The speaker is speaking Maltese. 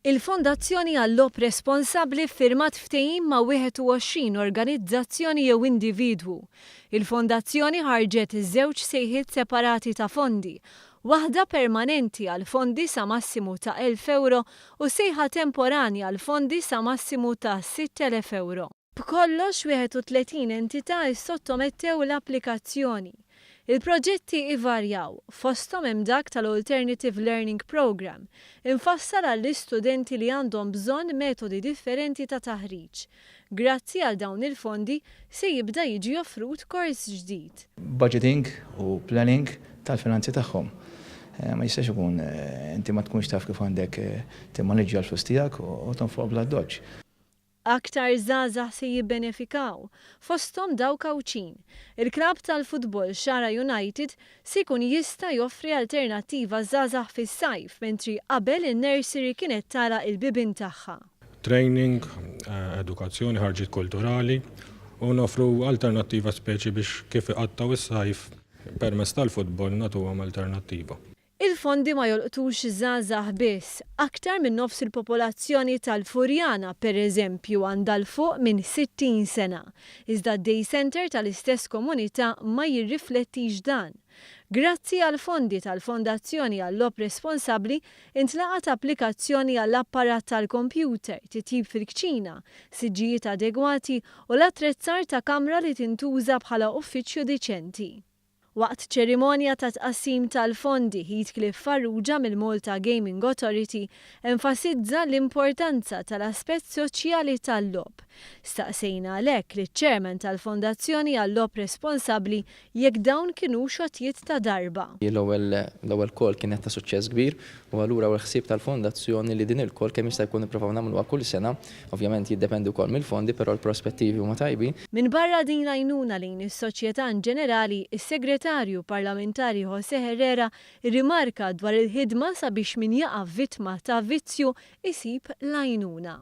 Il-Fondazzjoni Għall-Logħob Responsabbli ffirmat ftehim ma' 21 organizzazzjoni jew individwu. Il-Fondazzjoni ħarġet iż-żewġ sejħiet separati ta' fondi, waħda permanenti għal fondi sa massimu ta' 1,000 euro u sejħa temporanja għal fondi sa massimu ta' 6,000 euro. B'kollox 31 entità issottomettew l-applikazzjoni. Il-proġetti ivarjaw, fosthom hemm dak tal-Alternative Learning Program, infassal għall-istudenti li għandhom bżonn metodi differenti ta' taħriġ. Grazzi għal dawn il-fondi se jibda jiġi offrut kors ġdid. Budgeting u planning tal-finanzi tagħhom. Ma jistax ikun inti ma tkunx taf kif għandek timmaneġġja l-flus tiegħek u tonfoq bla doġġ. Aktar żgħażagħ se jibbenefikaw, fosthom dawk Għoxrin. Il-klabb tal-futbol Xara United se jkun jista' joffri alternattiva żgħażagħ fis-sajf mentri qabel in-nursery kienet tara l-bibien tagħha. Training, edukazzjoni, ħarġiet kulturali u nofru alternattiva speċi biex kif iqattaw is-sajf permezz tal-futbol nagħtuhom alternattiva. Il-fondi ma jolqtux żgħażagħ biss, aktar minn nofs il-popolazzjoni tal-Furjana pereżempju għandha l fuq minn 60 sena. Iżda d-day center tal-istess komunità ma jirriflettix dan. Grazzi għal fondi tal-Fondazzjoni Għall-Logħob Responsabbli intlaqat applikazzjoni għall-apparat tal-kompjuter, titjib fil-kċina, siġġijiet adegwati u l-attrezzar ta' kamra li tintuża bħala uffiċċju diċenti. Waqt ċerimonja ta' tqassim tal-fondi Heathcliff Farrugia mill-Malta Gaming Authority enfasizza l-importanza tal-aspett soċjali tal-logħob. Staqsejna għalhekk liċ-Chairman tal-Fondazzjoni Għall-Logħob Responsabbli jekk dawn kienu xogħtijiet ta' darba. L-ewwel kol kienet ta' suċċess kbir u allura l-ħsieb tal-Fondazzjoni li din il-kol kemm jista' jkun nippruvaw nagħmluha kull sena, ovvjament jiddependi wkoll mill-fondi, però l-prospettivi huma tajbin. Minn barra din l-għajnuna lejn is-soċjetà ġenerali, is-Segretarju Parlamentari José Herrera rimarka dwar il-ħidma sabiex min jaqa' vittma ta' vizzju isib l-għajnuna.